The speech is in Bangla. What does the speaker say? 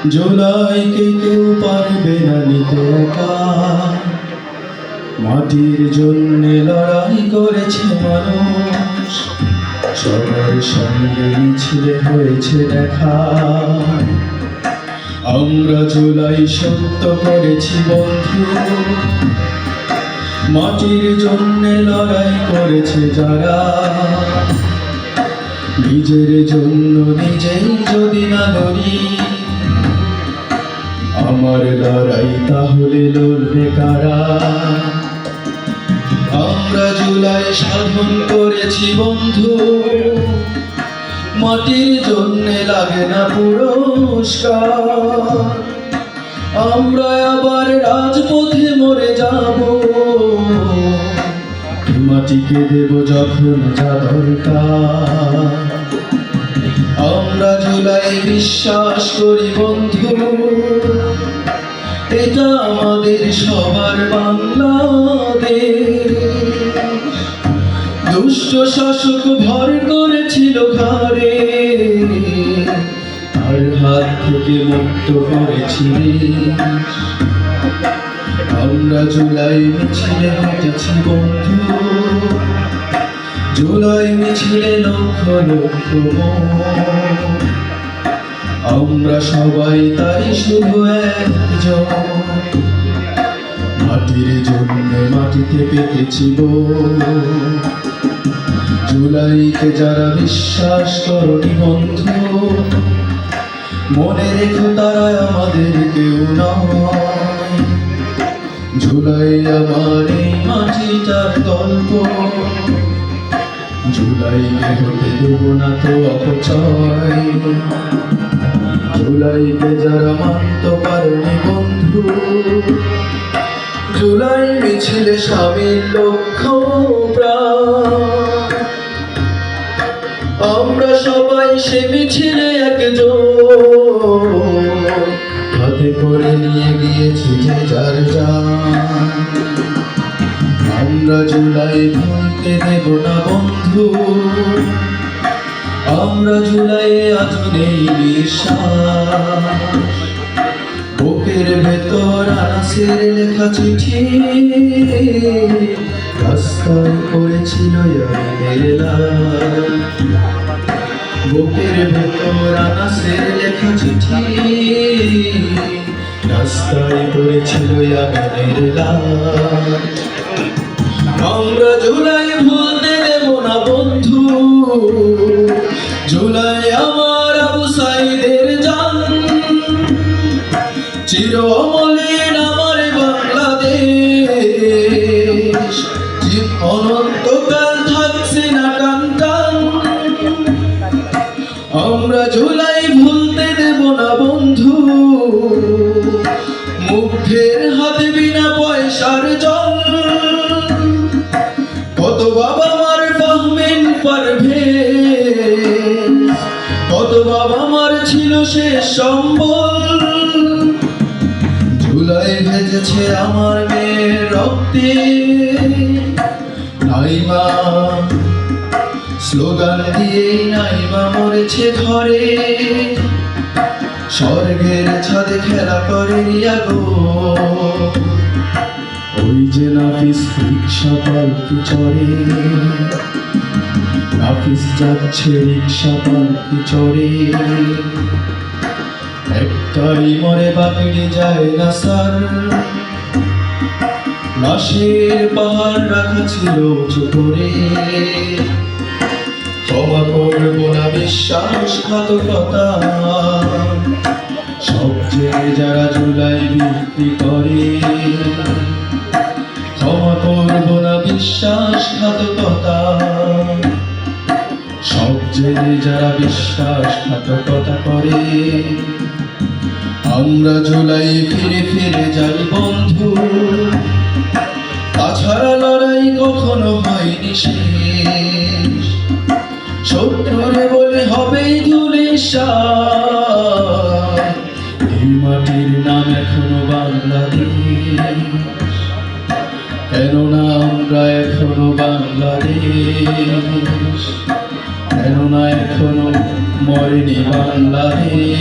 জুলাইকে কেউ পারবে না নিতে একা, মাটির জন্যে লড়াই করেছে মানুষ, সবার সঙ্গে মিছিলে হয়েছে দেখা। আমরা জুলাই সত্য করেছি বন্ধু, মাটির জন্যে লড়াই করেছে যারা, নিজের জন্য নিজেই যদি না লড়ি, আমার লড়াই তাহলে লড়বে কারা? আমরা জুলাই সাধন করেছি বন্ধু, মাটির জন্যে লাগে না পুরস্কার, আমরা আবার রাজপথে মরে যাব, মাটিকে দেব যখন যা দরকার। আমরা জুলাই বিশ্বাস করি বন্ধু, এটা আমাদের সবার বাংলাদেশ। দুষ্ট শাসক ভর করেছিল ঘরে, তার হাত থেকে মুক্ত করেছি। আমরা জুলাই মিছিলে হেঁটেছি বন্ধু, জুলাই মিছিলে লক্ষ লক্ষ মন, আমরা সবাই তাই শুধু একজন, মাটির জন্য মাটিতে পেতেছি জুলাইকে যারা বিশ্বাস করনি বন্ধু, মনে রেখো তারা আমাদের কেউ নয়। জুলাই আমার এই মাটিটার গল্প, জুলাইকে হতে দেব না তো অপচয়। জুলাইকে যারা মানতে পারেনি বন্ধু, জুলাই মিছিলে সামিল লক্ষ প্রাণ, আমরা সবাই সে মিছিলে একজন, হাতে করে নিয়ে গিয়েছি যে যার জান। আমরা জুলাই ভুলতে দেব না বন্ধু, আমরা জুলাইয়ে আজ নেই বিশ্বাস, বুকের ভেতর আনাসের লেখা চিঠি, রাস্তায় পড়েছিল ইয়ামিনের লাশ। বুকের ভেতর আনাসের লেখা চিঠি, রাস্তায় পড়েছিল ইয়ামিনের লাশ। আমরা জুলাই ভুলতে দেব না বন্ধু, জুলাই আমার আবু সাইদের জান, চির অমলিন আমার বাংলাদেশ, অনন্তকাল থাকছে না টান টান। আমরা জুলাই ভুলতে দেব না বন্ধু, মুখের হাতে বিনা পয়সার জল, কত বাবা মার ফাহমিন পারভেজ, কত বাবা মার ছিল শেষ সম্বল। জুলাই ভেজেছে আমার মেয়ের রক্তে, নাইমা স্লোগান দিয়ে নাইমা মরেছে ঘরে, স্বর্গের ছাদে খেলা করে রিয়াগো, ওই যে নাফিস রিক্সা পালকি চড়ে, নাফিস যাচ্ছে রিক্সা পালকি চড়ে, একটাই মরে বাকি যায় না স্যার, লাশের পাহাড় রাখা ছিল উঁচু করে, ক্ষমা করবো না বিশ্বাসঘাতকতা, সবচেয়ে যারা জুলাই বিক্রি করে, ক্ষমা করবো না বিশ্বাসঘাতকতা, সবচেয়ে যারা বিশ্বাসঘাতকতা করে। আমরা জুলাই ফিরে ফিরে যাই বন্ধু, তাছাড়া লড়াই কখনো হয়নি শেষ, শত্রুরে বলে হবেই ধূলিসাৎ, এই মাটির নাম এখনো বাংলাদেশ, কেননা আমরা এখনো বাংলাদেশ, কেননা এখনো মরেনি বাংলাদেশ।